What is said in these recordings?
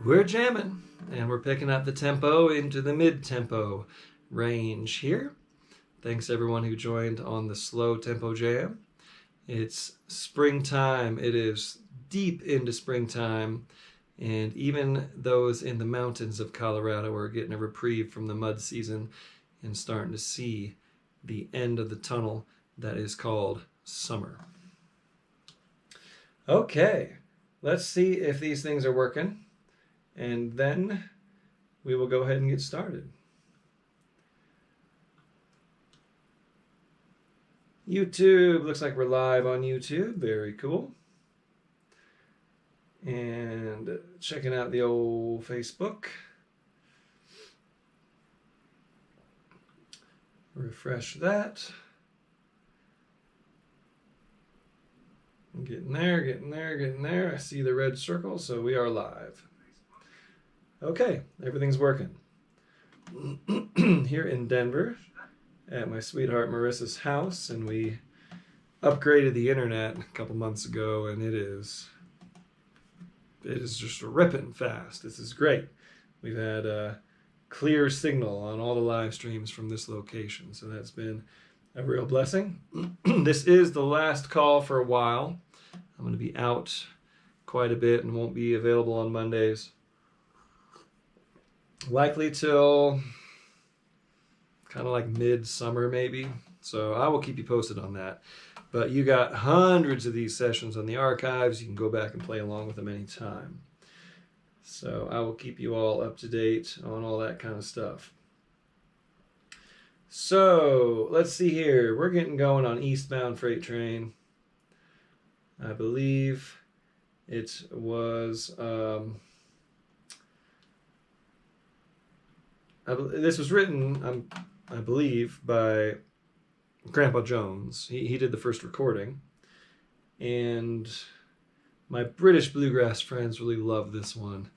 We're jamming, and we're picking up the tempo into the mid-tempo range here. Thanks everyone who joined on the slow tempo jam. It's springtime. It is deep into springtime, and even those in the mountains of Colorado are getting a reprieve from the mud season and starting to see the end of the tunnel that is called summer. Okay, let's see if these things are working, and then we will go ahead and get started. YouTube, looks like we're live on YouTube. Very cool. And checking out the old Facebook. Refresh that. Getting there, getting there, getting there. I see the red circle, so we are live. Okay, everything's working. Here in Denver at my sweetheart Marissa's house, and we upgraded the internet a couple months ago, and it is just ripping fast. This is great. We've had a clear signal on all the live streams from this location, so that's been a real blessing. This is the last call for a while. I'm going to be out quite a bit and won't be available on Mondays. Likely till kind of like mid-summer maybe. So I will keep you posted on that. But you got hundreds of these sessions on the archives. You can go back and play along with them anytime. So I will keep you all up to date on all that kind of stuff. So let's see here. We're getting going on Eastbound Freight Train. I believe it was... this was written, I believe, by Grandpa Jones. He did the first recording. And my British bluegrass friends really love this one.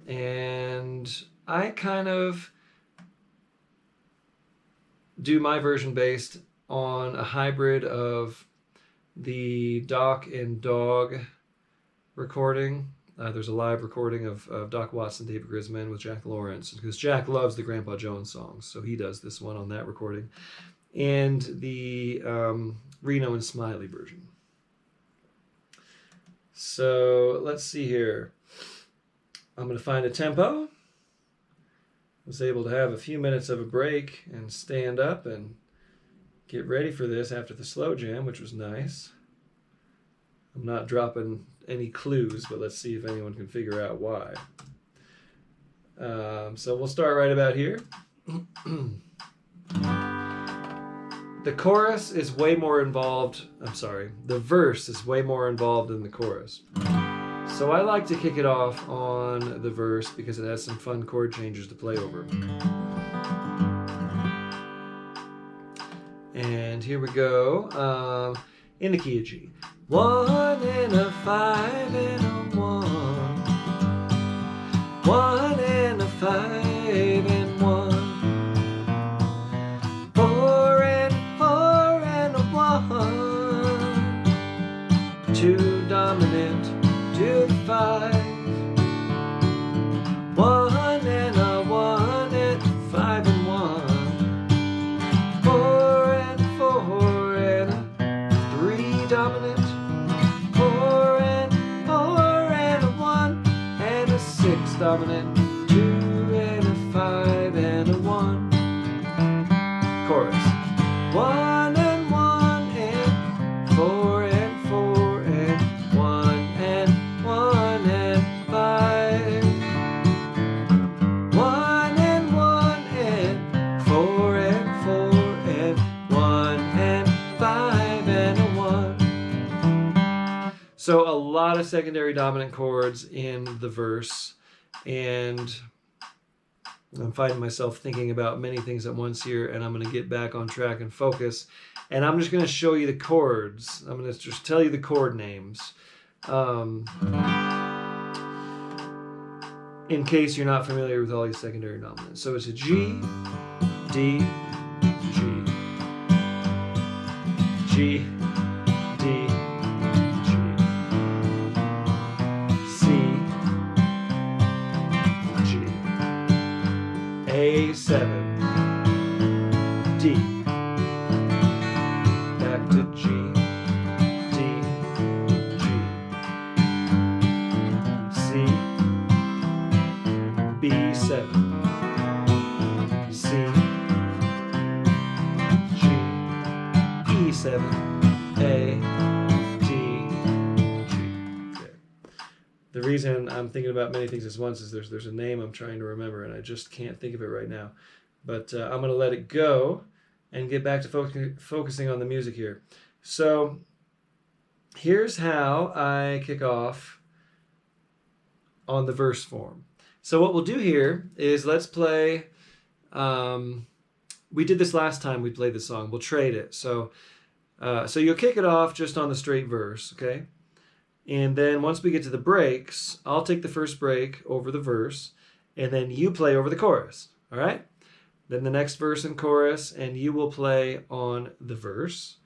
And I kind of do my version based on a hybrid of the Doc and Dog recording. There's a live recording of Doc Watson, David Grisman with Jack Lawrence, because Jack loves the Grandpa Jones songs, so he does this one on that recording. And the Reno and Smiley version. So let's see here. I'm going to find a tempo. Was able to have a few minutes of a break and stand up and get ready for this after the slow jam, which was nice. I'm not dropping any clues, but let's see if anyone can figure out why. So we'll start right about here. The chorus is way more involved. The verse is way more involved than the chorus. So I like to kick it off on the verse because it has some fun chord changes to play over. And here we go, in the key of G. 1 and a 5 and a 1. 1 and a 5 and 1. 4 and 4 and a 1. 2 dominant to the 5. 1 and a 1 and 5 and 1. 4 and 4 and a 3 dominant. 4 and 4 and a 1 and a 6 dominant. 2 and a 5 and a 1. Chorus. 1 and 1 and 4 and 4 and 1 and 1 and 5. 1 and 1 and 4 and 4 and 1 and 5 and a 1. So a lot of secondary dominant chords in the verse, and I'm finding myself thinking about many things at once here, and I'm going to get back on track and focus. And I'm just going to show you the chords. I'm going to just tell you the chord names. In case you're not familiar with all these secondary dominants. So it's a G, D, G, G, D, G, C, G, A7, D, back to G, D, G, C, B7, C, G, E7, A, D, G. Okay. The reason I'm thinking about many things at once is there's a name I'm trying to remember and I just can't think of it right now. But I'm going to let it go and get back to focusing on the music here. So here's how I kick off on the verse form. So what we'll do here is let's play, we did this last time we played the song, we'll trade it. So you'll kick it off just on the straight verse, okay? And then once we get to the breaks, I'll take the first break over the verse, and then you play over the chorus, all right? Then the next verse and chorus, and you will play on the verse,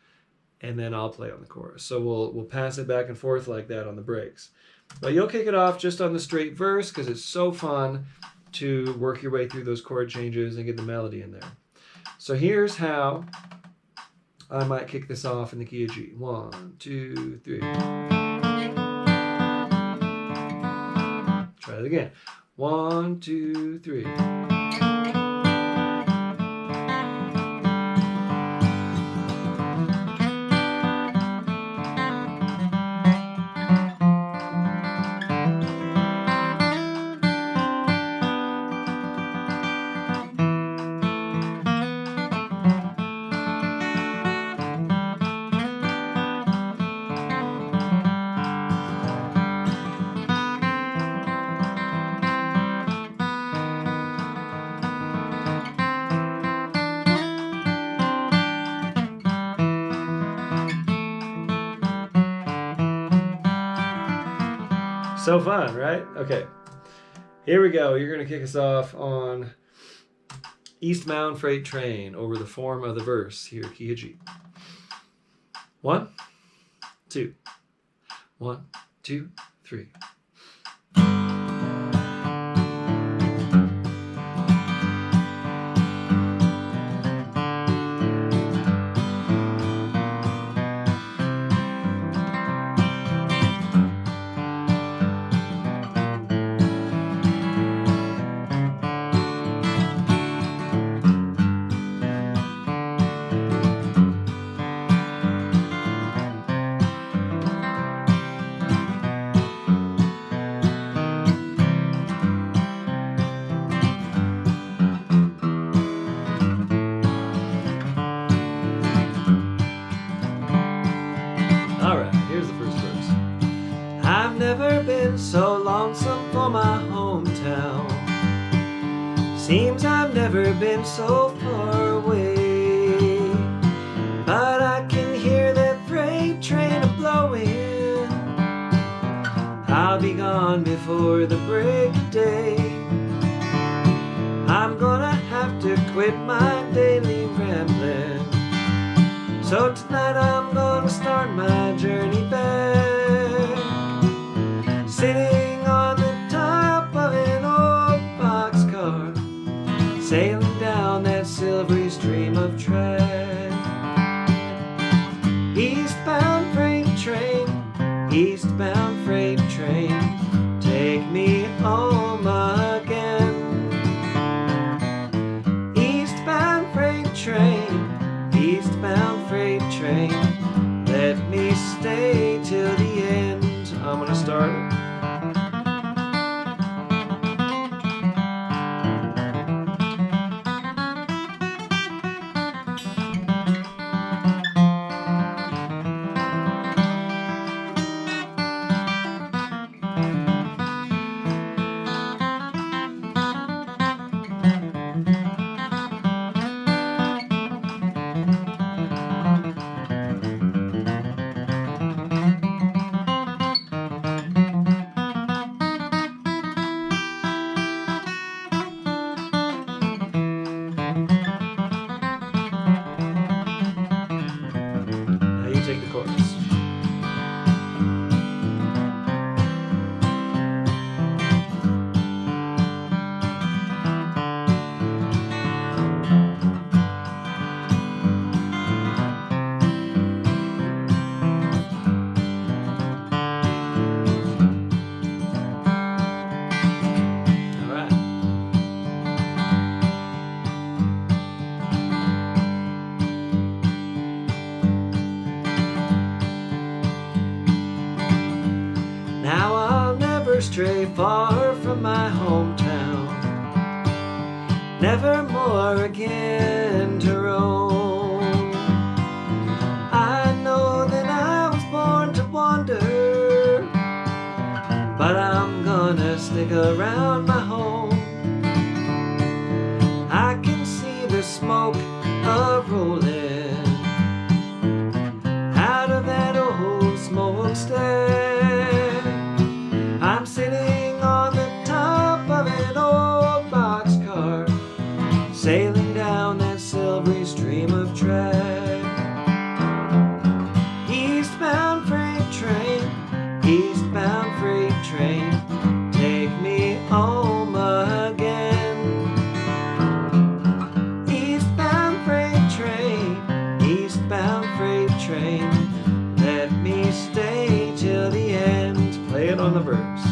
and then I'll play on the chorus. So we'll pass it back and forth like that on the breaks. But you'll kick it off just on the straight verse because it's so fun to work your way through those chord changes and get the melody in there. So here's how I might kick this off in the key of G. 1, 2, 3. Try it again. 1, 2, 3. So fun, right? Okay. Here we go. You're going to kick us off on Eastbound Freight Train over the form of the verse here, key of G. 1, 2. 1, 2, 3. Never been so lonesome for my hometown. Seems I've never been so far away, but I can hear that freight train a-blowing. I'll be gone before the break of day. I'm gonna have to quit my daily rambling, so tonight I'm gonna start my journey back. Sitting on the top of an old boxcar, sailing down that silvery stream of track. Eastbound freight train, eastbound freight train, take me home again. Eastbound freight train, eastbound freight train, let me stay till the end. I'm gonna start. take the chorus. Now I'll never stray far from my hometown, never more again to roam. I know that I was born to wander, but I'm gonna stick around my home. I can see the smoke a-rolling out of that old smokestack. I'm sitting on the top of an old boxcar, sailing down that silvery stream of track. Eastbound freight train, take me home again. Eastbound freight train, let me stay till the end. Play it on the verse.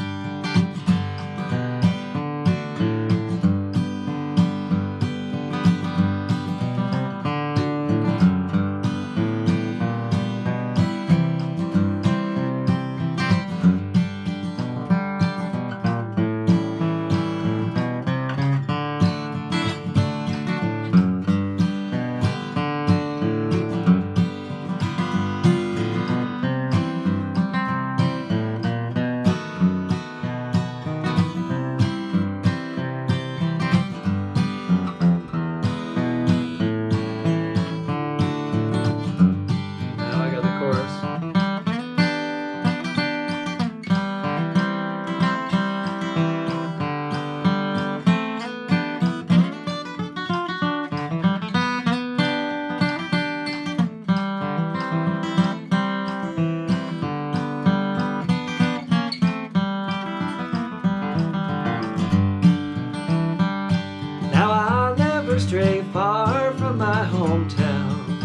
Stray far from my hometown,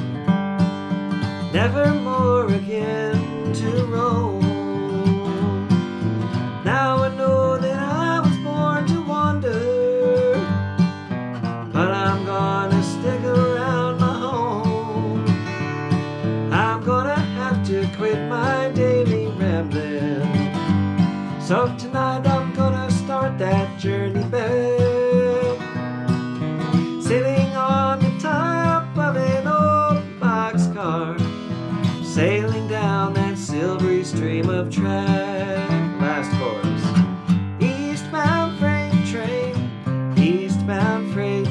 never more again to roam. Now I know that I was born to wander, but I'm gonna stick around my home. I'm gonna have to quit my daily rambling, so tonight I'm gonna start that journey back. Sitting on the top of an old boxcar, sailing down that silvery stream of track. Last chorus. Eastbound freight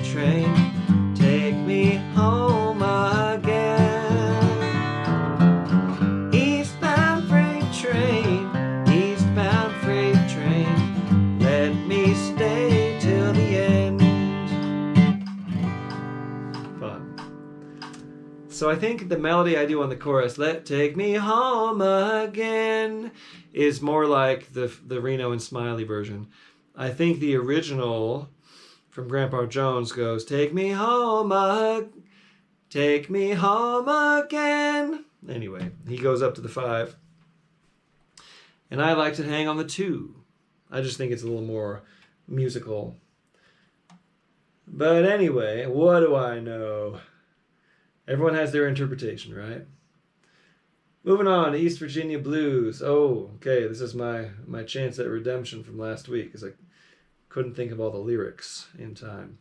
train, take me home again. Eastbound freight train, let me stay till the end. So I think the melody I do on the chorus, take me home again, is more like the Reno and Smiley version. I think the original from Grandpa Jones goes, take me home again. Anyway, he goes up to the 5. And I like to hang on the 2. I just think it's a little more musical. But anyway, what do I know? Everyone has their interpretation, right? Moving on to East Virginia Blues. Oh, okay, this is my chance at redemption from last week, because I couldn't think of all the lyrics in time.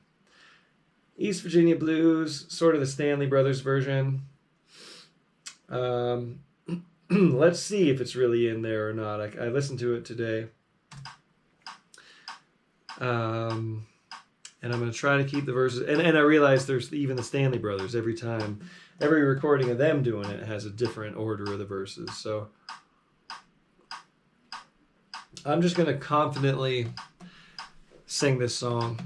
East Virginia Blues, sort of the Stanley Brothers version. Let's see if it's really in there or not. I listened to it today. And I'm going to try to keep the verses. And I realize there's even the Stanley Brothers. Every recording of them doing it has a different order of the verses. So I'm just going to confidently sing this song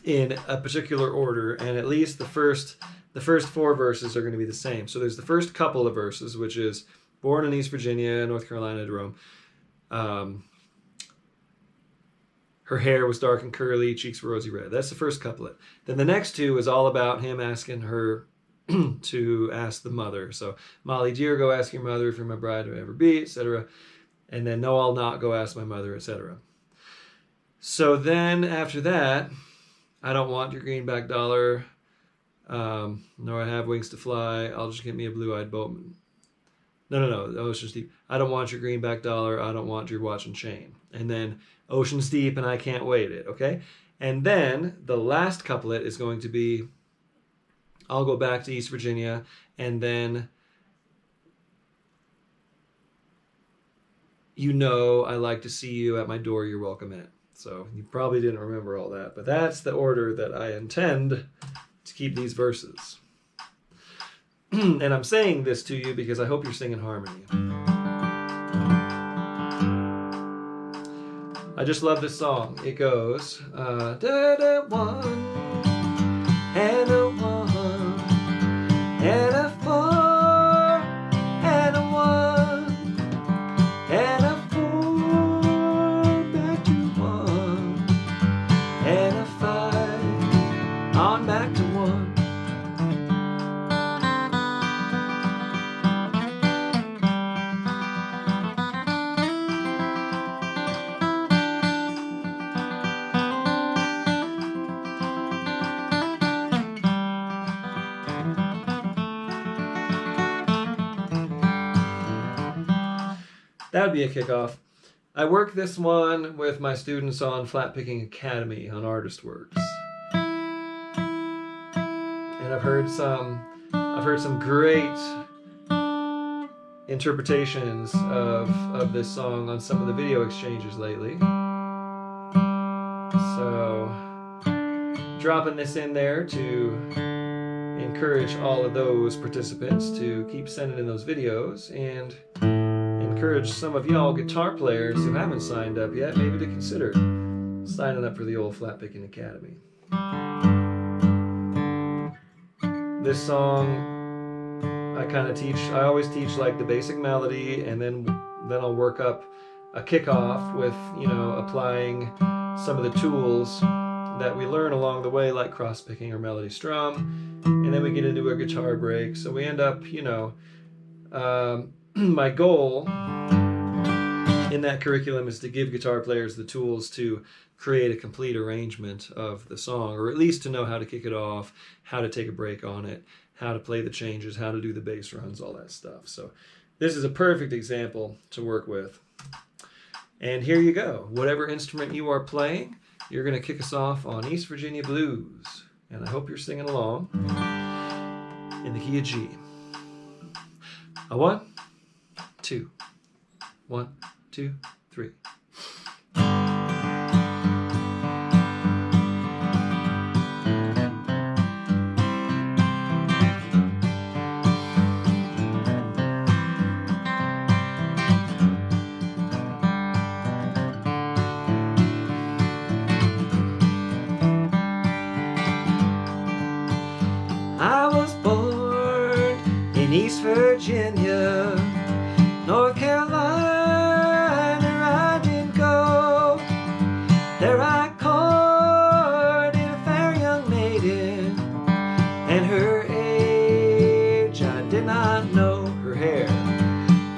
in a particular order. And at least the first the first 4 verses are going to be the same. So there's the first couple of verses, which is born in East Virginia, North Carolina, Jerome. Her hair was dark and curly, cheeks were rosy red. That's the first couplet. Then the next 2 is all about him asking her to ask the mother. So, Molly dear, go ask your mother if you're my bride to ever be, etc. And then, no, I'll not go ask my mother, etc. So then after that, I don't want your greenback dollar, nor I have wings to fly. I'll just get me a blue-eyed boatman. No, Ocean's Deep. I don't want your greenback dollar. I don't want your watch and chain. And then Ocean's Deep and I can't wait it, okay? And then the last couplet is going to be, I'll go back to East Virginia, and then, you know, I like to see you at my door, you're welcome in. So you probably didn't remember all that, but that's the order that I intend to keep these verses. And I'm saying this to you because I hope you're singing harmony. I just love this song. It goes, da-da, 1 and a 1 and a 4 and a 1 and a 4 back to 1 and a 5 on back to 1. That would be a kickoff. I work this one with my students on Flat Picking Academy on Artist Works. And I've heard some great interpretations of this song on some of the video exchanges lately. So, dropping this in there to encourage all of those participants to keep sending in those videos, and encourage some of y'all guitar players who haven't signed up yet maybe to consider signing up for the old Flat Picking Academy. This song I always teach like the basic melody, and then I'll work up a kickoff with, you know, applying some of the tools that we learn along the way, like cross picking or melody strum, and then we get into a guitar break. So we end up, you know, my goal in that curriculum is to give guitar players the tools to create a complete arrangement of the song, or at least to know how to kick it off, how to take a break on it, how to play the changes, how to do the bass runs, all that stuff. So this is a perfect example to work with. And here you go. Whatever instrument you are playing, you're going to kick us off on East Virginia Blues. And I hope you're singing along in the key of G. A 1, 2, 1, 2, 3. I was born in East Virginia, North Carolina, I didn't go. There I courted a fair young maiden, and her age I did not know. Her hair,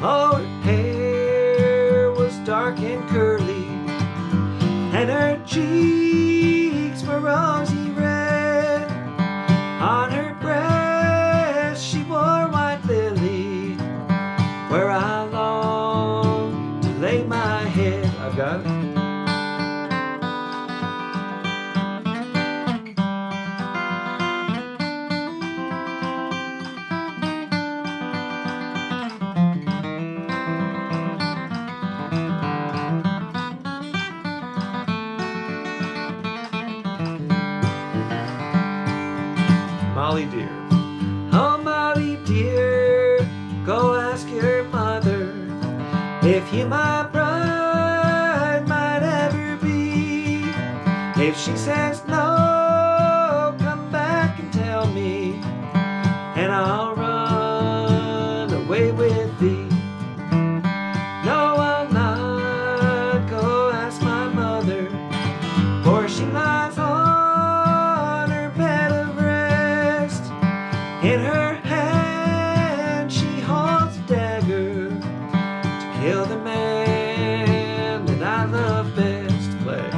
oh, her hair was dark and curly, and her cheeks were rosy red. On her breast she wore white lily, where I long to lay my head. I've got it. Molly dear. Oh, Molly dear, go ask your mother if you my bride might ever be. If she says no, come back and tell me away with thee. No, I'll not go ask my mother, for she lies on her bed of rest. In her hand she holds a dagger to kill the man that I love best. Play.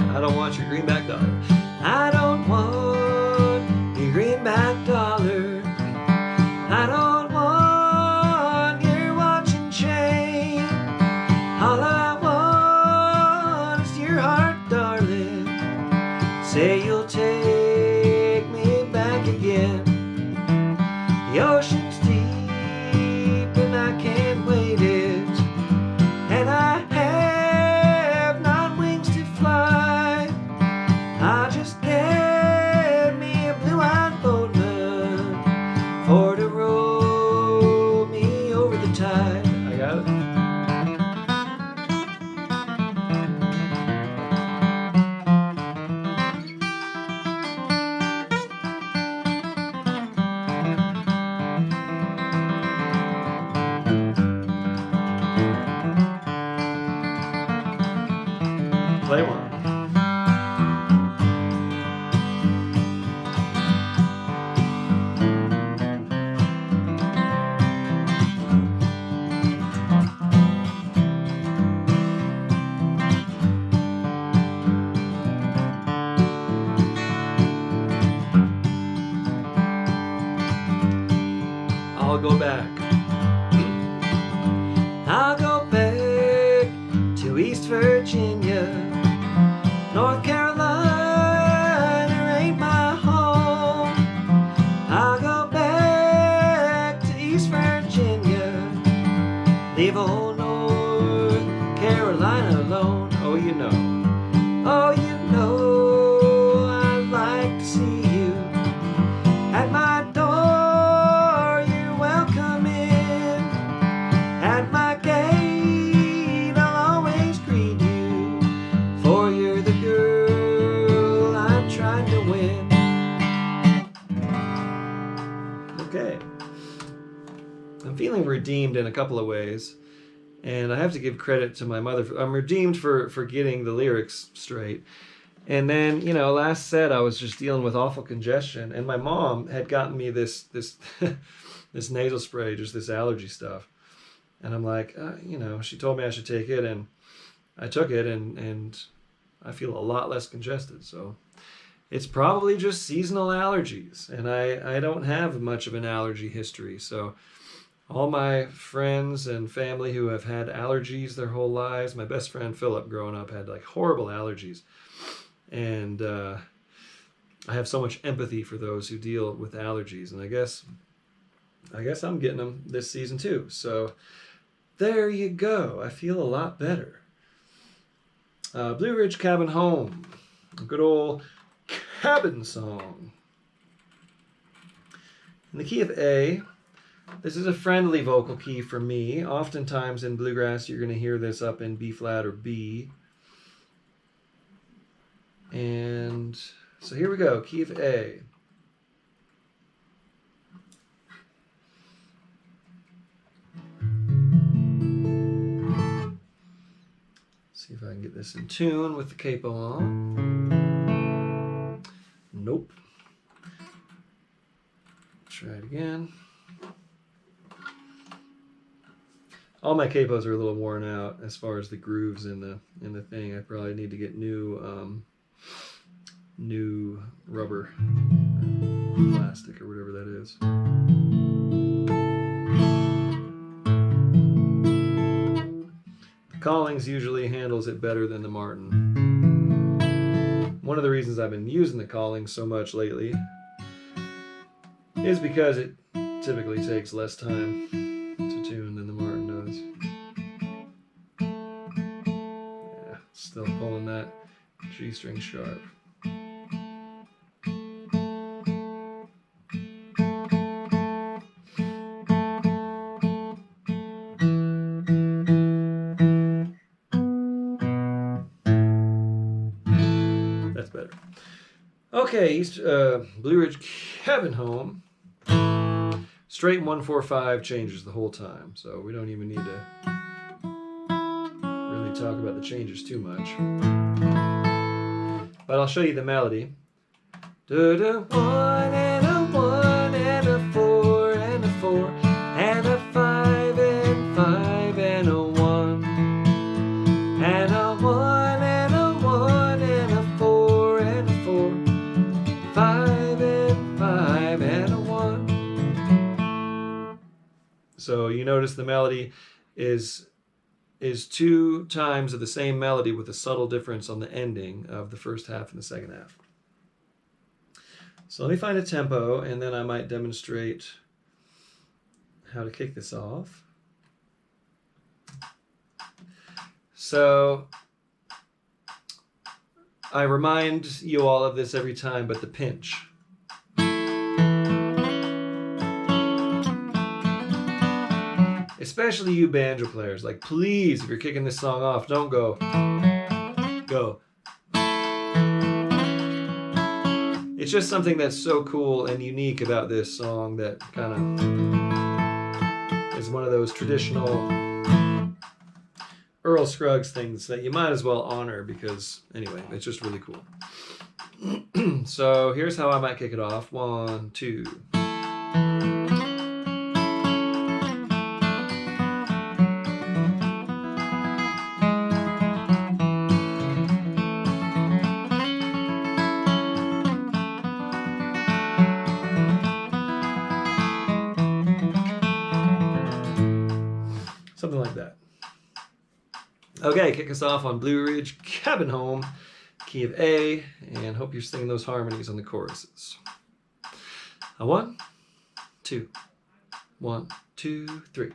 I don't want your greenback dollar. I don't want your greenback dollar. I don't want your watch and chain. All I want is your heart, darling. Say you'll take me back again. The ocean's deep and I can't wait it. And I have not wings to fly. I just get me a blue-eyed boatman for to row me over the tide. I got it. Play one. I'll go back. I'll go back to East Virginia. North Carolina ain't my home. I'll go back to East Virginia. Leave old North Carolina alone. Oh, you know. Oh, you know I'd like to see you at my door. You're welcome in. At my gate I'll always greet you, for you're the girl I'm trying to win. Okay. I'm feeling redeemed in a couple of ways, and I have to give credit to my mother. I'm redeemed for getting the lyrics straight. And then, you know, last set I was just dealing with awful congestion, and my mom had gotten me this this nasal spray, just this allergy stuff. And I'm like, you know, she told me I should take it, and I took it, and I feel a lot less congested. So it's probably just seasonal allergies, and I don't have much of an allergy history. So all my friends and family who have had allergies their whole lives, my best friend Philip growing up had like horrible allergies. And I have so much empathy for those who deal with allergies, and I guess I'm getting them this season too. So there you go. I feel a lot better. Blue Ridge Cabin Home, a good old cabin song. In the key of A. This is a friendly vocal key for me. Oftentimes in bluegrass you're going to hear this up in B flat or B. And so here we go, key of A. See if I can get this in tune with the capo on. Nope. Try it again. All my capos are a little worn out as far as the grooves in the thing. I probably need to get new rubber, plastic, or whatever that is. The Collings usually handles it better than the Martin. One of the reasons I've been using the Collings so much lately is because it typically takes less time to tune than the Martin does. Yeah, still pulling that G string sharp. Okay, East Blue Ridge Cabin Home. Straight 1-4-5 changes the whole time, so we don't even need to really talk about the changes too much. But I'll show you the melody. Do-do, 1 and a 1 and a 4 and a 4 and a 5 and 5 and a 1 and a 1 and a 1 and a 4 and a 4, 5 and 5 and a 1. So you notice the melody is 2 times of the same melody with a subtle difference on the ending of the first half and the second half. So let me find a tempo, and then I might demonstrate how to kick this off. So I remind you all of this every time, but the pinch. Especially you banjo players, like, please, if you're kicking this song off, don't go. It's just something that's so cool and unique about this song that kind of is one of those traditional Earl Scruggs things that you might as well honor because, anyway, it's just really cool. So here's how I might kick it off. 1, 2. Something like that. Okay, kick us off on Blue Ridge Cabin Home, key of A, and hope you're singing those harmonies on the choruses. 1, 2, 1, 2, 3.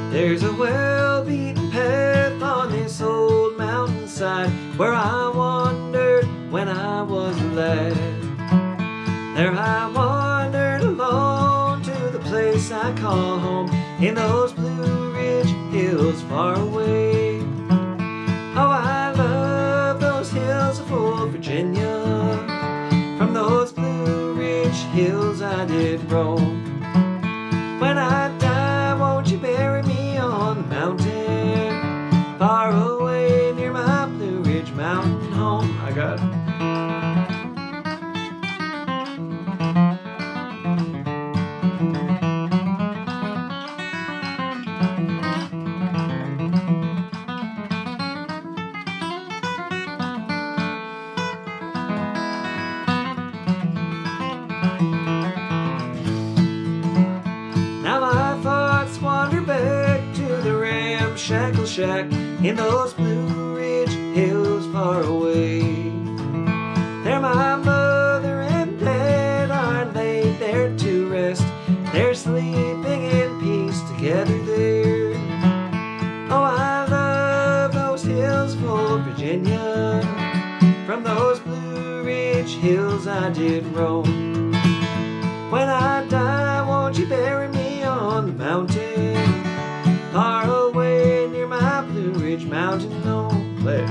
There's a well-beaten path on this old mountainside where I wandered when I was a lad. There I wandered alone to the place I call home in those Blue Ridge hills far away. Oh, I love those hills of old Virginia. From those Blue Ridge hills I did roam. When I die, won't you bury me on the mountain far away near my Blue Ridge mountain home? I got it. Now my thoughts wander back to the ramshackle shack in those Blue Ridge hills far away. There my mother and dad are laid there to rest. They're sleeping in peace together there. Oh, I love those hills of old Virginia. From those Blue Ridge hills I did roam. When I die, won't you bury me on the mountain far away near my Blue Ridge mountain home? Play.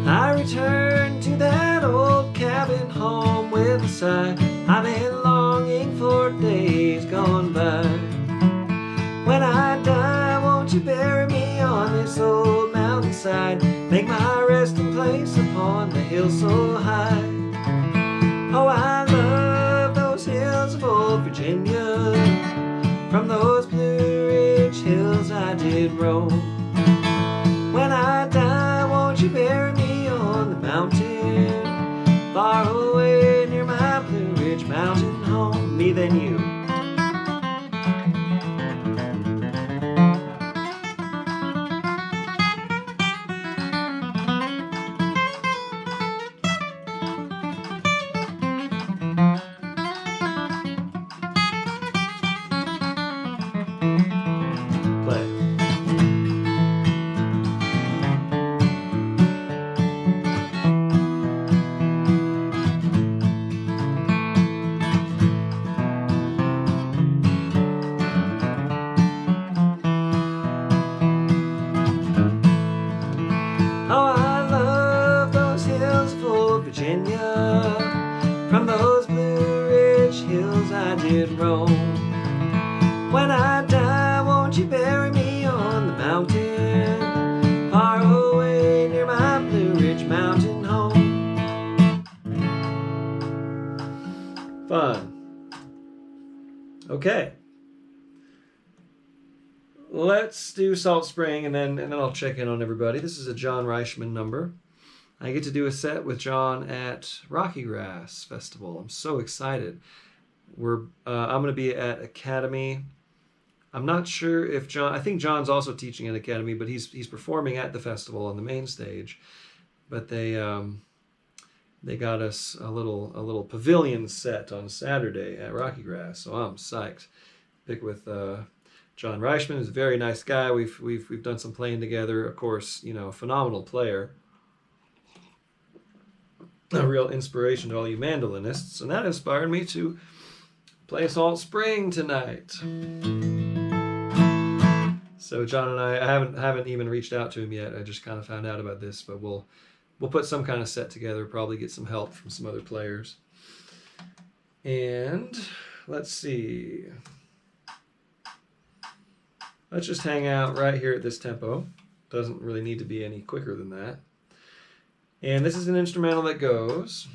I return to that old cabin home with a sigh. I've been longing for days gone by. When I die, won't you bury me on this old mountainside? Make my resting place upon the hill so high. Oh, I love those hills of old Virginia. From those Blue Ridge hills I did roam. When I die, won't you bury me on the mountain far away near my Blue Ridge mountain home? Me then you. Okay. Let's do Salt Spring, and then I'll check in on everybody. This is a John Reichman number. I get to do a set with John at Rocky Grass Festival. I'm so excited. I'm going to be at Academy. I'm not sure if John. I think John's also teaching at Academy, but he's performing at the festival on the main stage. But they got us a little pavilion set on Saturday at Rocky Grass, so I'm psyched. Pick with John Reichman, who's a very nice guy. We've done some playing together. Of course, a phenomenal player, a real inspiration to all you mandolinists, and that inspired me to play Salt Spring tonight. So John and I haven't even reached out to him yet. I just kind of found out about this, but we'll put some kind of set together. Probably get some help from some other players. And let's see. Let's just hang out right here at this tempo. Doesn't really need to be any quicker than that. And this is an instrumental that goes.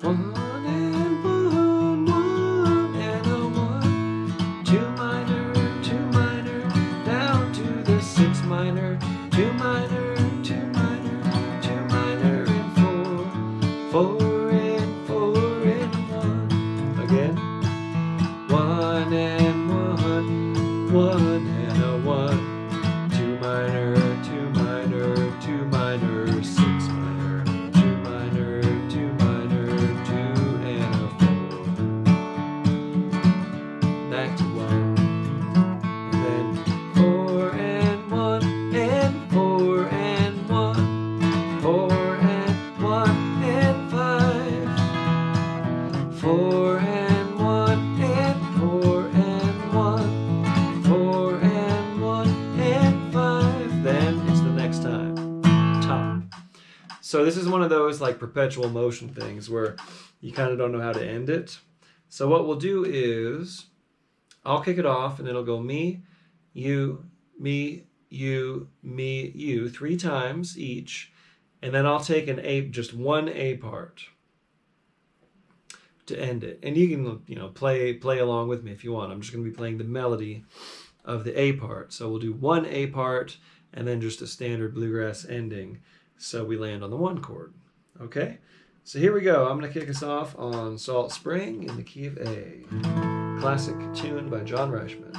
One and one, one and a one. 2 minor, 2 minor, down to the 6 minor. 2 minor, 2 minor, 2 minor and 4. 4 and 4 and 1. Again. 1 and 1 and a 1, 2 minor, 2 minor, 2 minor, 6 minor, 2 minor, 2 minor, 2 and a 4. Back to 1, and then 4 and 1 and 4 and 1, 4 and 1 and 5, 4 and 1 and 4 and 1. 4 and 1 and 5. Then it's the next time. Top. So this is one of those like perpetual motion things where you kind of don't know how to end it. So what we'll do is I'll kick it off and it'll go me, you, me, you, me, you 3 times each. And then I'll take just one A part to end it. And you can, play along with me if you want. I'm just going to be playing the melody of the A part. So we'll do one A part and then just a standard bluegrass ending. So we land on the 1 chord. Okay? So here we go. I'm going to kick us off on Salt Spring in the key of A. Classic tune by John Reichman.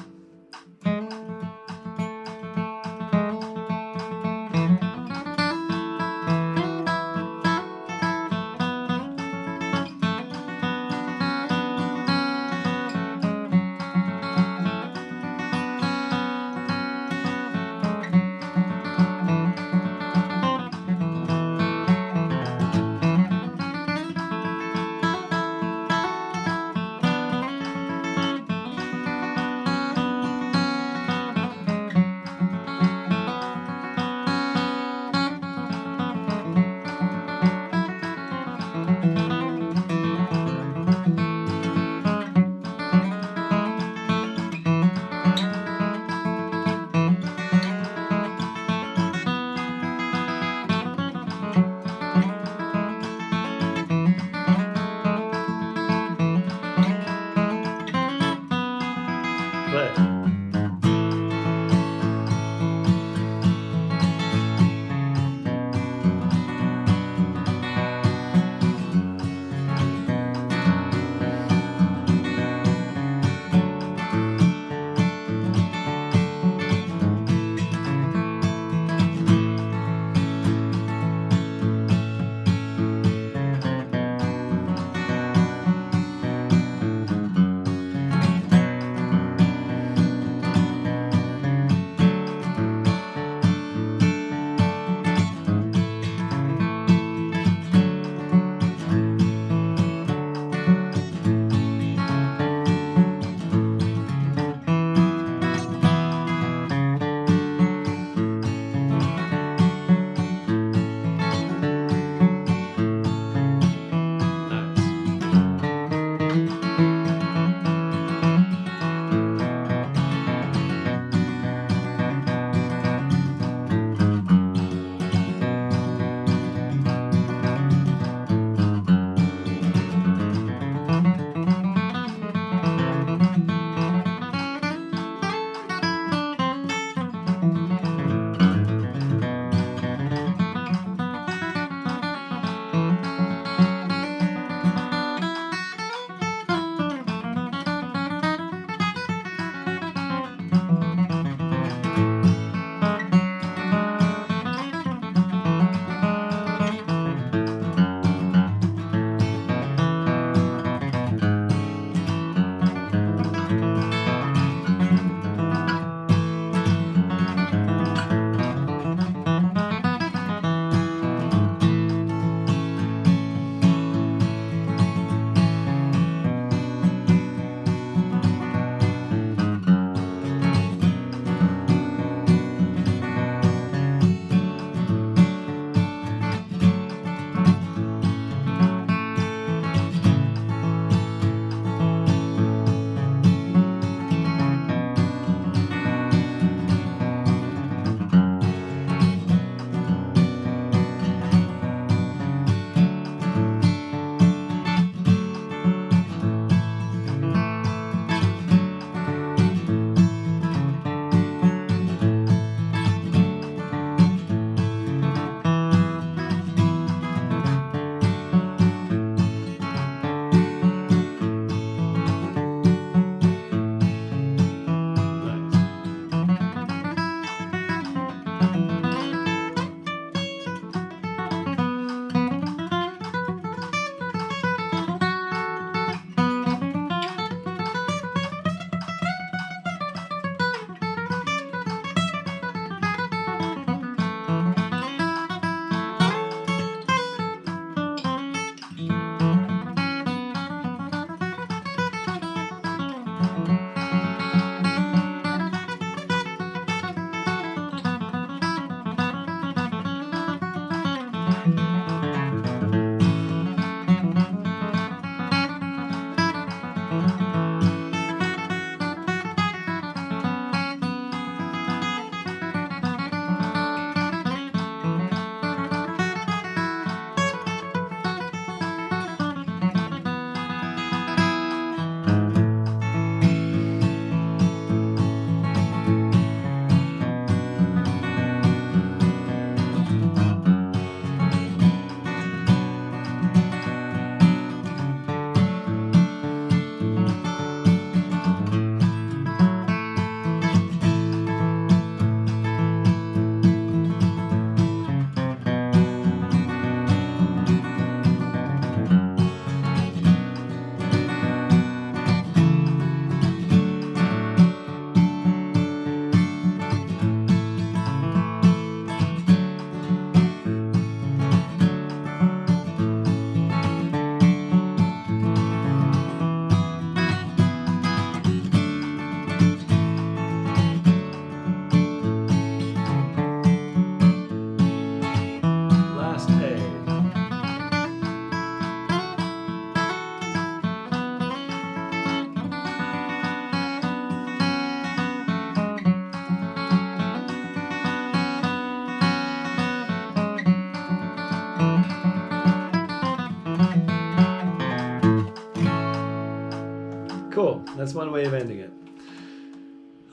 That's one way of ending it.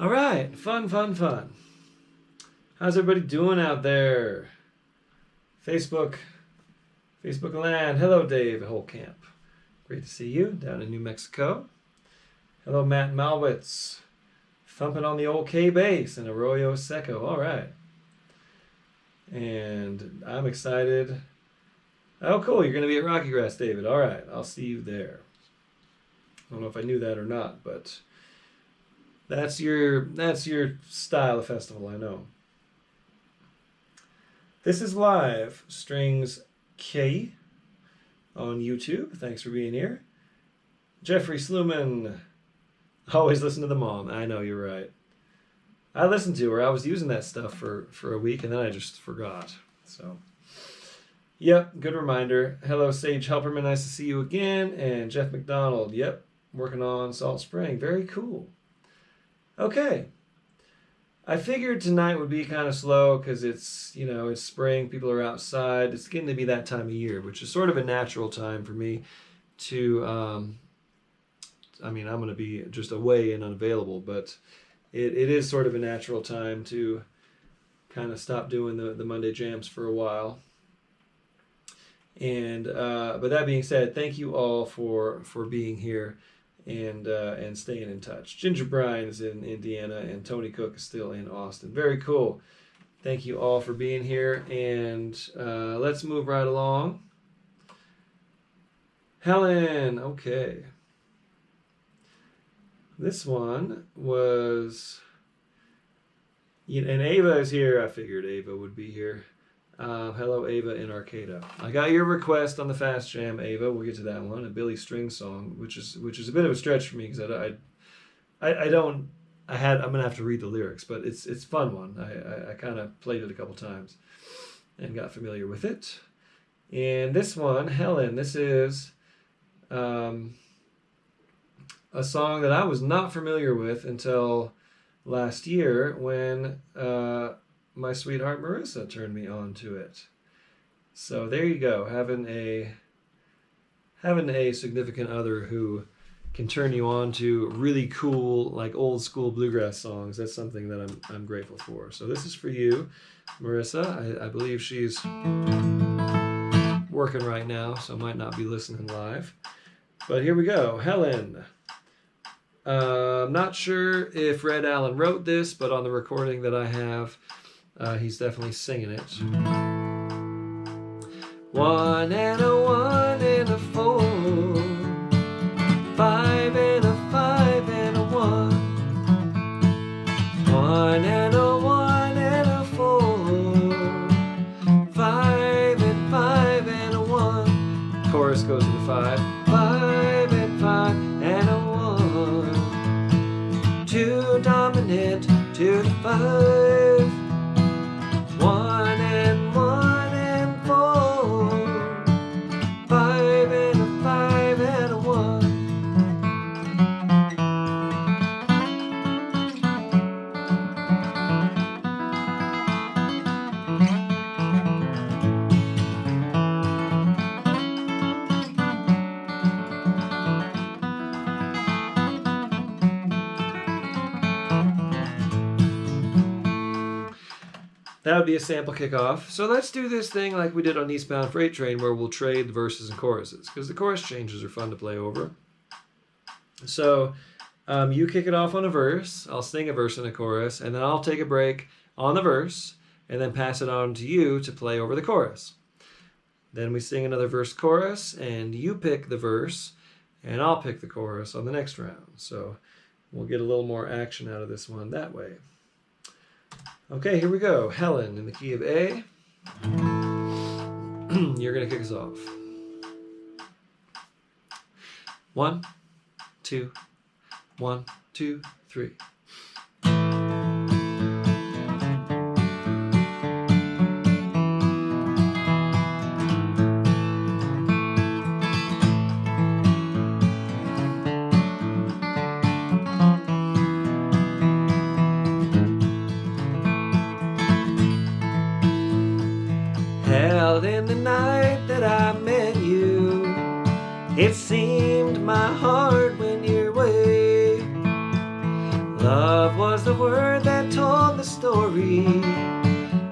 All right, fun. How's everybody doing out there? Facebook land. Hello, Dave at Holcamp. Great to see you down in New Mexico. Hello, Matt Malwitz. Thumping on the old K bass in Arroyo Seco. All right. And I'm excited. Oh, cool. You're going to be at Rocky Grass, David. All right. I'll see you there. I don't know if I knew that or not, but that's your style of festival, I know. This is live. Strings K on YouTube. Thanks for being here. Jeffrey Sluman. Always listen to the mom. I know, you're right. I listened to her. I was using that stuff for a week, and then I just forgot. So, yep, good reminder. Hello, Sage Helperman. Nice to see you again. And Jeff McDonald. Yep, working on Salt Spring. Very cool. Okay. I figured tonight would be kind of slow because it's spring. People are outside. It's getting to be that time of year, which is sort of a natural time for me to, I'm going to be just away and unavailable, but it is sort of a natural time to kind of stop doing the Monday jams for a while. And but that being said, thank you all for being here and staying in touch. Ginger Bryan is in Indiana and Tony Cook is still in Austin. Very cool. Thank you all for being here, and let's move right along. Helen, okay. This one was, and Ava is here. I figured Ava would be here. Hello, Ava in Arcata. I got your request on the Fast Jam, Ava. We'll get to that one. A Billy String song, which is a bit of a stretch for me because I'm gonna have to read the lyrics, but it's a fun one. I kind of played it a couple times and got familiar with it. And this one, Helen, this is a song that I was not familiar with until last year when my sweetheart Marissa turned me on to it. So there you go, having a significant other who can turn you on to really cool, like old school bluegrass songs. That's something that I'm grateful for. So this is for you, Marissa. I believe she's working right now, so might not be listening live. But here we go, Helen. I'm not sure if Red Allen wrote this, but on the recording that I have, he's definitely singing it. 1 and a 1 and a 4, 5 and a 5 and a 1, 1 and a 1 and a 4, 5 and 5 and a 1. Chorus goes to the 5. 5 and 5 and a 1. 2 dominant to the 5. 1 and 1 and 4. 5 and a 5 and a 1. That would be a sample kickoff. So let's do this thing like we did on Eastbound Freight Train where we'll trade the verses and choruses because the chorus changes are fun to play over. So you kick it off on a verse, I'll sing a verse and a chorus, and then I'll take a break on the verse and then pass it on to you to play over the chorus. Then we sing another verse chorus and you pick the verse and I'll pick the chorus on the next round. So we'll get a little more action out of this one that way. Okay, here we go. Helen in the key of A. You're going to kick us off. 1, 2, 1, 2, 3. In the night that I met you, it seemed my heart went your way. Love was the word that told the story.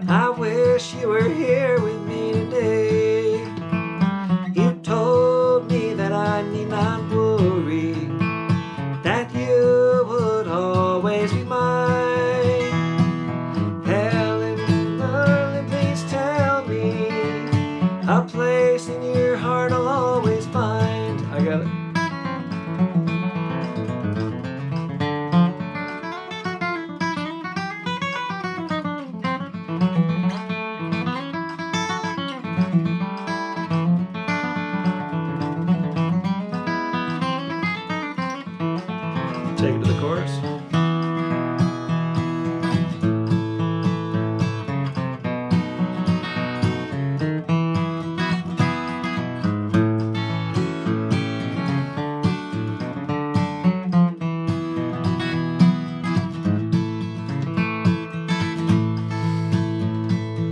I wish you were here with me today. You told me that I need not worry, that you would always be mine. Helen, darling, please tell me a place in your heart I'll always find. I got it. Take it to the chorus.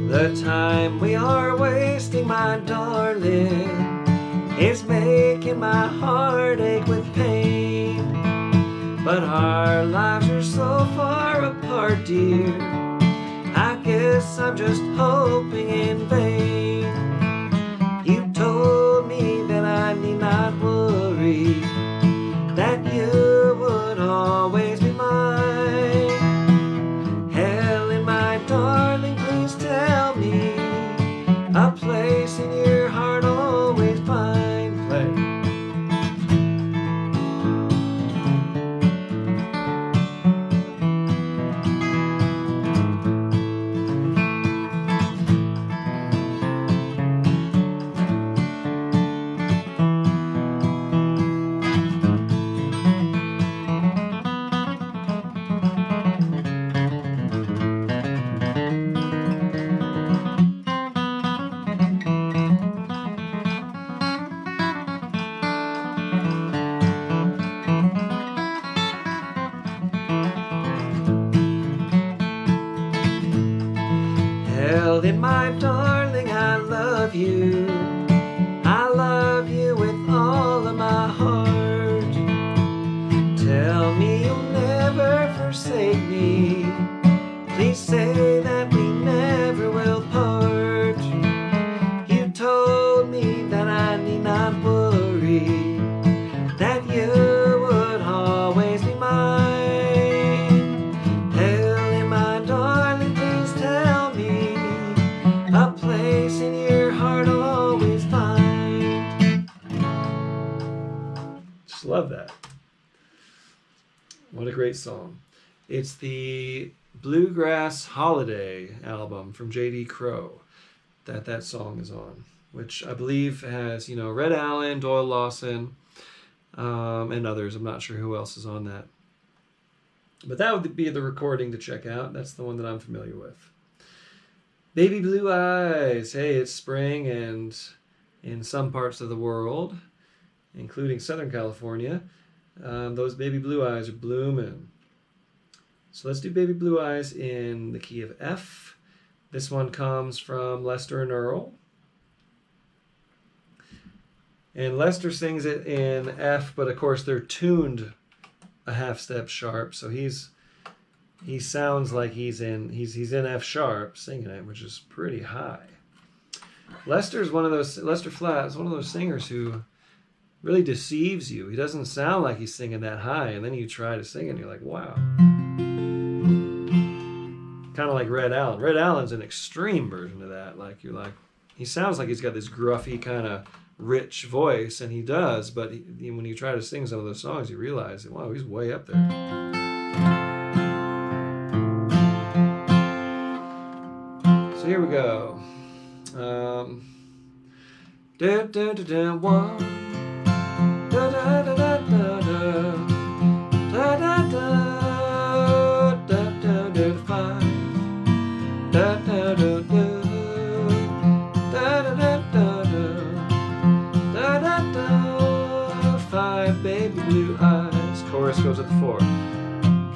The time we are wasting, my darling, is making my heart ache with pain. But our lives are so far apart, dear, I guess I'm just hoping in vain. You told me that I need not worry, that you would always be mine. Helen, my darling, please tell me a place in your heart I'll always find. Play. Helen, my darling, I love you. I love you with all of my heart. Tell me you'll never forsake me. Please say that we never will part. You told me that I need not worry, that you would always be mine. Helen, my darling, please tell me a place in your heart I'll always find. Just love that. What a great song. It's the Bluegrass Holiday album from J.D. Crowe that song is on, which I believe has, Red Allen, Doyle Lawson, and others. I'm not sure who else is on that. But that would be the recording to check out. That's the one that I'm familiar with. Baby Blue Eyes. Hey, it's spring, and in some parts of the world, including Southern California, those baby blue eyes are blooming. So let's do Baby Blue Eyes in the key of F. This one comes from Lester and Earl. And Lester sings it in F, but of course they're tuned a half step sharp, so he sounds like he's in F sharp singing it, which is pretty high. Lester Flatt is one of those singers who really deceives you. He doesn't sound like he's singing that high, and then you try to sing it and you're like, wow. Kind of like Red Allen. Red Allen's an extreme version of that. He sounds like he's got this gruffy kind of rich voice, and he does, but when you try to sing some of those songs, you realize, wow, he's way up there. So here we go. Da da da da one, da da da da da da da da da da da 5, da da da da da da da da da da 5, baby blue eyes. Chorus goes at the 4.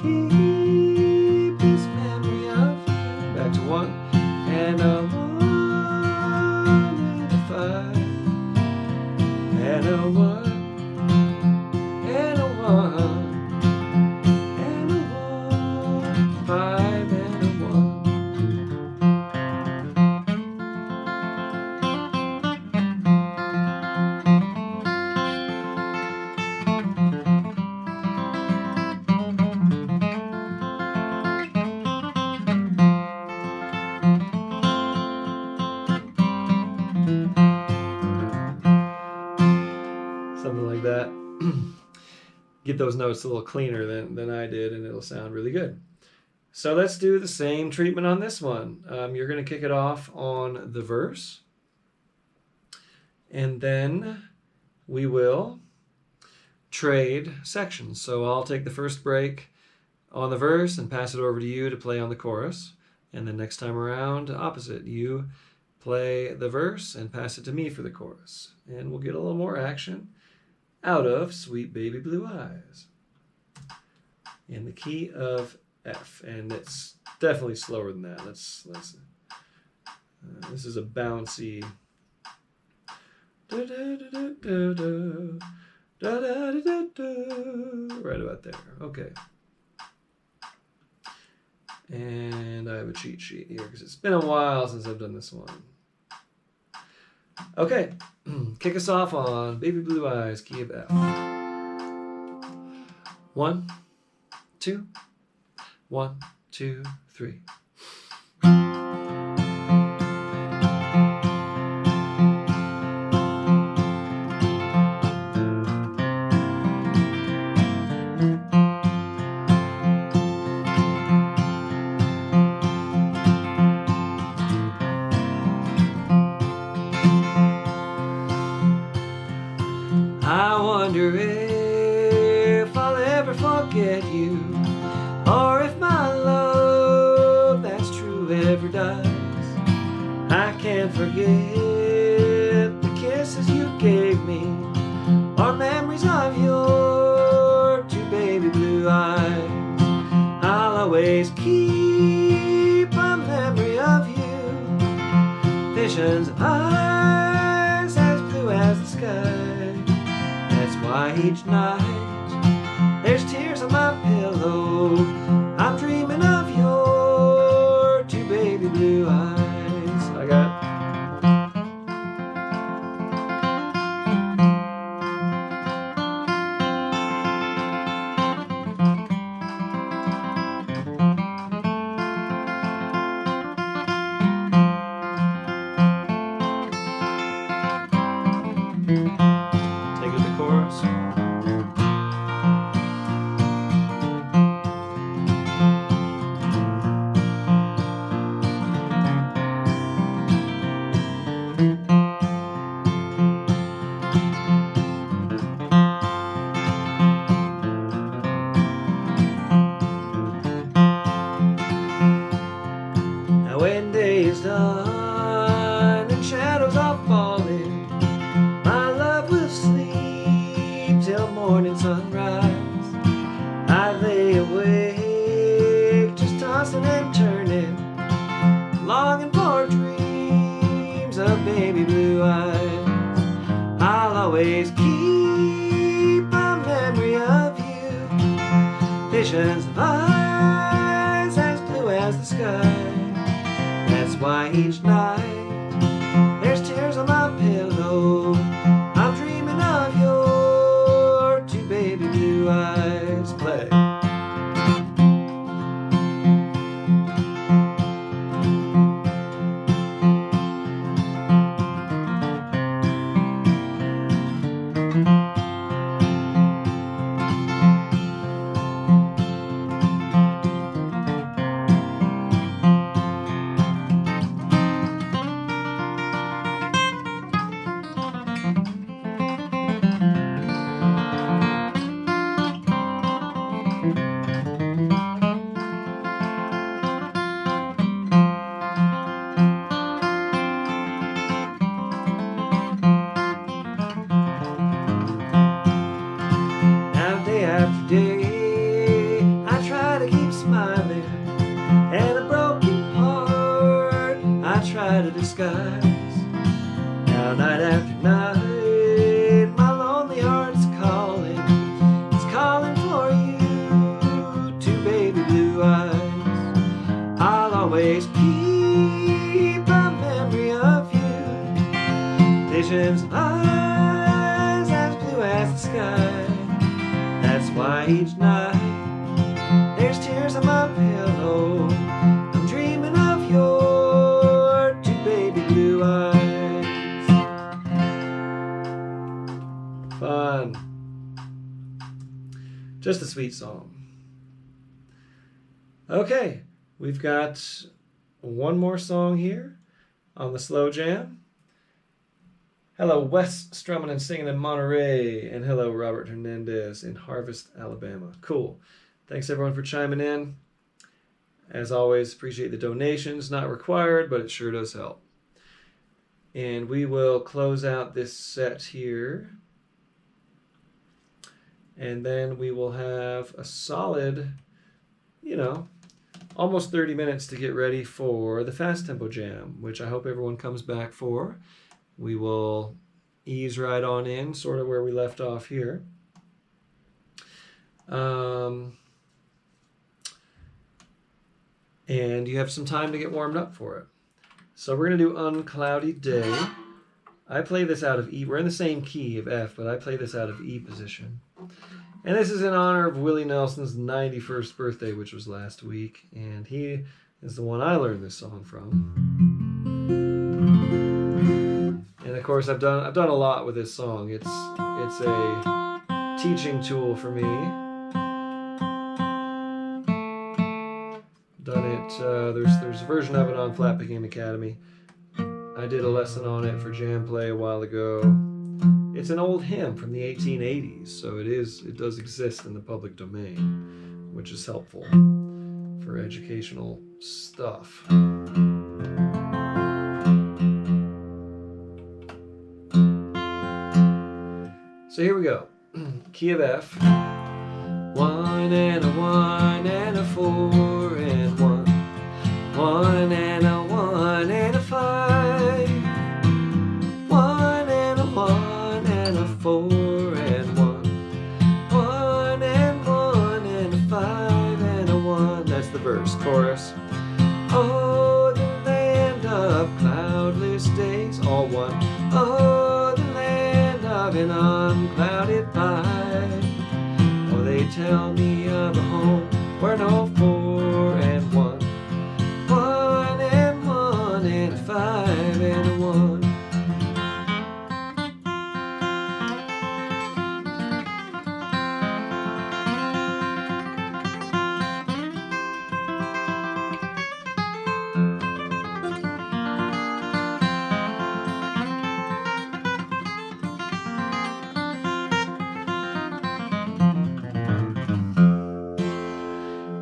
Keep this memory of you. Back to 1 and a 1 and a 5 and a 1 and a 1 and a 1. get those notes a little cleaner than I did, and it'll sound really good. So let's do the same treatment on this one. You're going to kick it off on the verse, and then we will trade sections. So I'll take the first break on the verse and pass it over to you to play on the chorus. And then next time around, opposite. You play the verse and pass it to me for the chorus. And we'll get a little more action out of Sweet Baby Blue Eyes in the key of F. And it's definitely slower than that. This is a bouncy. Right about there. Okay. And I have a cheat sheet here because it's been a while since I've done this one. Okay. Kick us off on Baby Blue Eyes, key of F. 1, 2, 1, 2, 3. I wonder if I'll ever forget you, or if my love that's true ever dies. I can't forget the kisses you gave me, or memories of your two baby blue eyes. I'll always keep a memory of you, visions of eyes as blue as the sky. Why each night there's tears on my pillow, I'm dreaming of your two baby blue eyes. I got take it to the chorus. Now when day is done and shadows are falling, my love will sleep till morning sunrise. I lay awake just tossing and turning, longing for dreams of baby blue eyes. I'll always keep a memory of you, visions of eyes as blue as the sky. That's why each night there's tears on my pillow, I'm dreaming of your two baby blue eyes. Play. Day, I try to keep smiling, and a broken heart I try to disguise. Now night after night, my lonely heart's calling. It's calling for you, two baby blue eyes. I'll always keep a memory of you, visions of eyes as blue as the sky. That's why each night there's tears on my pillow, I'm dreaming of your two baby blue eyes. Fun. Just a sweet song. Okay, we've got one more song here on the slow jam. Hello, Wes strumming and singing in Monterey, and hello, Robert Hernandez in Harvest, Alabama. Cool. Thanks everyone for chiming in. As always, appreciate the donations. Not required, but it sure does help. And we will close out this set here. And then we will have a solid, almost 30 minutes to get ready for the Fast Tempo Jam, which I hope everyone comes back for. We will ease right on in, sort of where we left off here. And you have some time to get warmed up for it. So we're going to do Uncloudy Day. I play this out of E. We're in the same key of F, but I play this out of E position. And this is in honor of Willie Nelson's 91st birthday, which was last week. And he is the one I learned this song from. And of course, I've done a lot with this song. It's a teaching tool for me. Done it. There's a version of it on Flat Picking Academy. I did a lesson on it for Jam Play a while ago. It's an old hymn from the 1880s, so it does exist in the public domain, which is helpful for educational stuff. So here we go. Key of F. 1 and a 1 and a 4 and 1. 1 and a 1 and a 5. 1 and a 1 and a 4 and 1. 1 and 1 and a 5 and a 1. That's the verse. Chorus. Oh, the land of cloudless days. All one. Oh, the land of an unclouded pie. Oh, they tell me of a home where no 4 and 1. 1 and 1 and a 5 and a 1.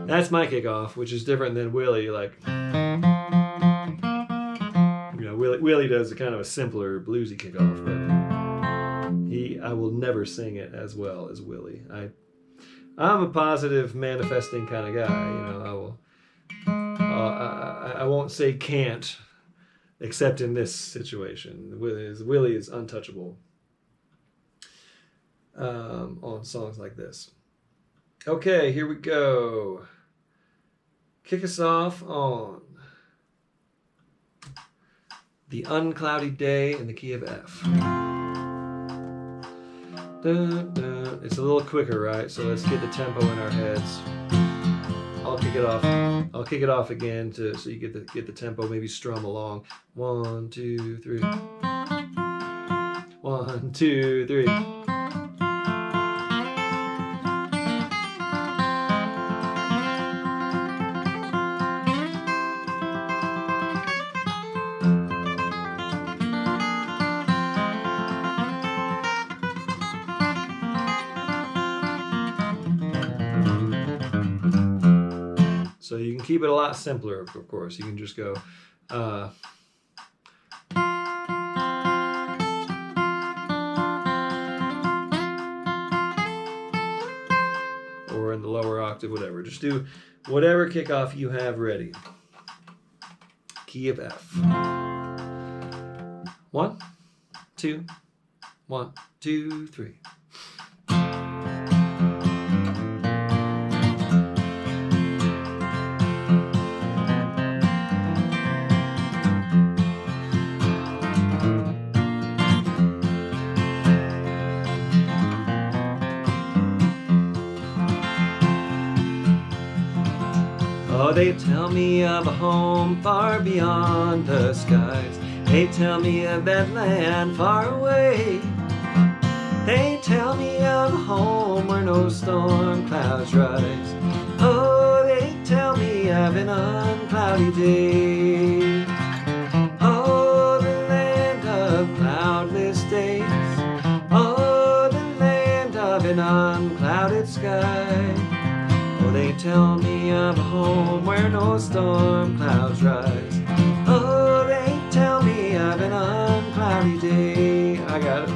That's my kickoff, which is different than Willie. Willie does a kind of a simpler bluesy kickoff, but I will never sing it as well as Willie. I'm a positive, manifesting kind of guy. I won't say can't, except in this situation. Willie is untouchable on songs like this. Okay, here we go. Kick us off on The Uncloudy Day in the key of F. Dun, dun. It's a little quicker, right? So let's get the tempo in our heads. I'll kick it off again so you get the tempo. Maybe strum along. 1, 2, 3. 1, 2, 3. So you can keep it a lot simpler, of course. You can just go, or in the lower octave, whatever. Just do whatever kickoff you have ready. Key of F. 1, 2, 1, 2, 3. Oh, they tell me of a home far beyond the skies. They tell me of that land far away. They tell me of a home where no storm clouds rise. Oh, they tell me of an uncloudy day. Oh, the land of cloudless days. Oh, the land of an unclouded sky. Oh, they tell me of a home where no storm clouds rise. Oh, they tell me of an uncloudy day. I got it.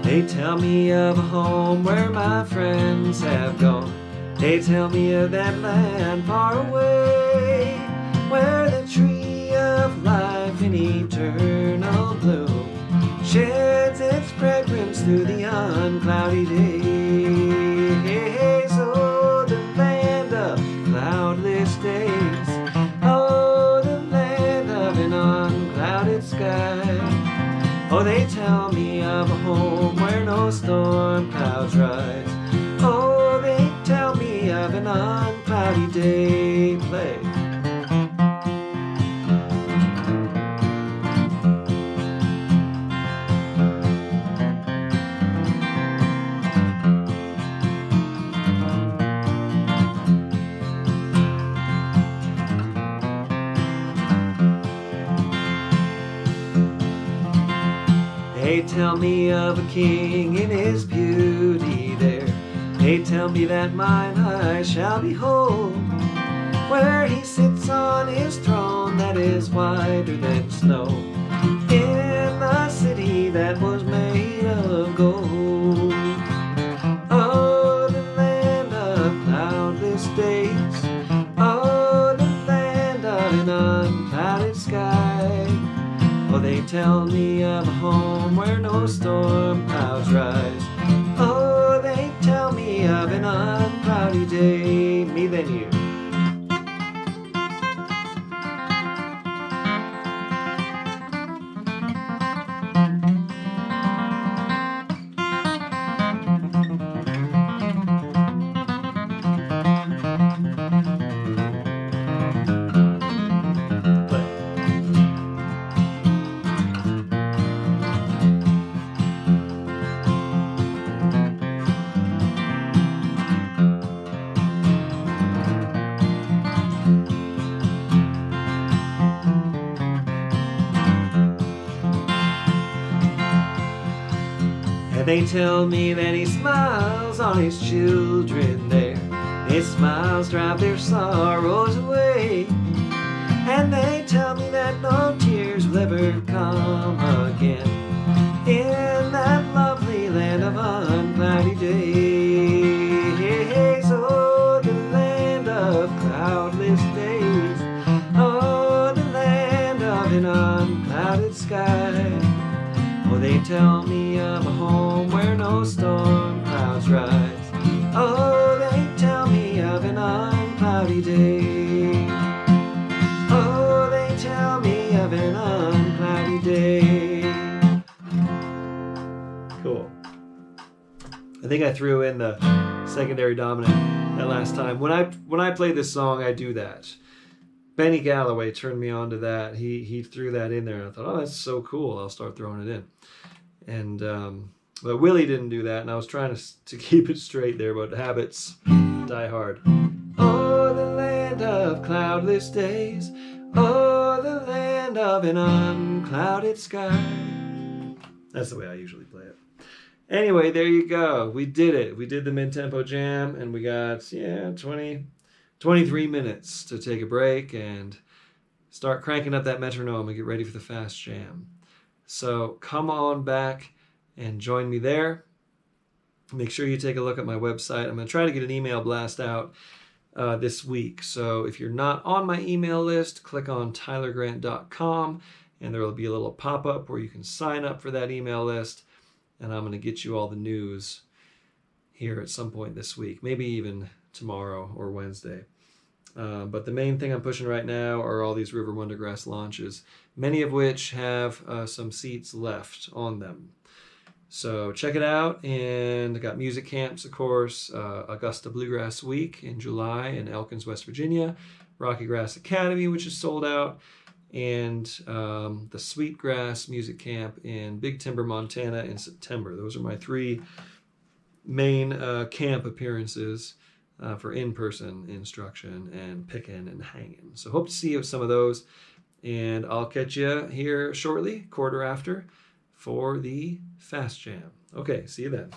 They tell me of a home where my friends have gone. They tell me of that land far away, where the tree of life in eternal bloom sheds its fragrance through the uncloudy days. Oh, the land of cloudless days. Oh, the land of an unclouded sky. Oh, they tell me of a home where no storm clouds rise. Oh, they tell me of an uncloudy day. Play. They tell me of a king in his beauty there. They tell me that mine eyes shall behold, where he sits on his throne that is whiter than snow, in the city that was made of gold. Oh, the land of cloudless days. Oh, the land of an unclouded sky. Oh, they tell me of a home where no storm clouds rise. Oh, they tell me of an uncloudy day. Me then you. They tell me that he smiles on his children there. His smiles drive their sorrows away. And they tell me that no tears will ever come again in that lovely land of uncloudy days. Oh, the land of cloudless days. Oh, the land of an unclouded sky. Oh, they tell me of a home where no storm clouds rise. Oh, they tell me of an uncloudy day. Oh, they tell me of an uncloudy day. Cool. I think I threw in the secondary dominant that last time. When I play this song, I do that. Benny Galloway turned me on to that. He threw that in there, and I thought, oh, that's so cool. I'll start throwing it in. And but Willie didn't do that, and I was trying to keep it straight there, but habits die hard. Oh, the land of cloudless days. Oh, the land of an unclouded sky. That's the way I usually play it. Anyway, there you go. We did it. We did the mid-tempo jam, and we got 23 minutes to take a break and start cranking up that metronome and get ready for the fast jam. So come on back and join me there. Make sure you take a look at my website. I'm going to try to get an email blast out this week. So if you're not on my email list, click on tylergrant.com and there will be a little pop-up where you can sign up for that email list. And I'm going to get you all the news here at some point this week, maybe even tomorrow or Wednesday. But the main thing I'm pushing right now are all these River Wondergrass launches, many of which have some seats left on them. So check it out. And I got music camps, of course, Augusta Bluegrass Week in July in Elkins, West Virginia, Rocky Grass Academy, which is sold out, and the Sweetgrass Music Camp in Big Timber, Montana in September. Those are my 3 main camp appearances for in-person instruction and picking and hanging. So hope to see you at some of those, and I'll catch you here shortly, quarter after, for the Fast Jam. Okay, see you then.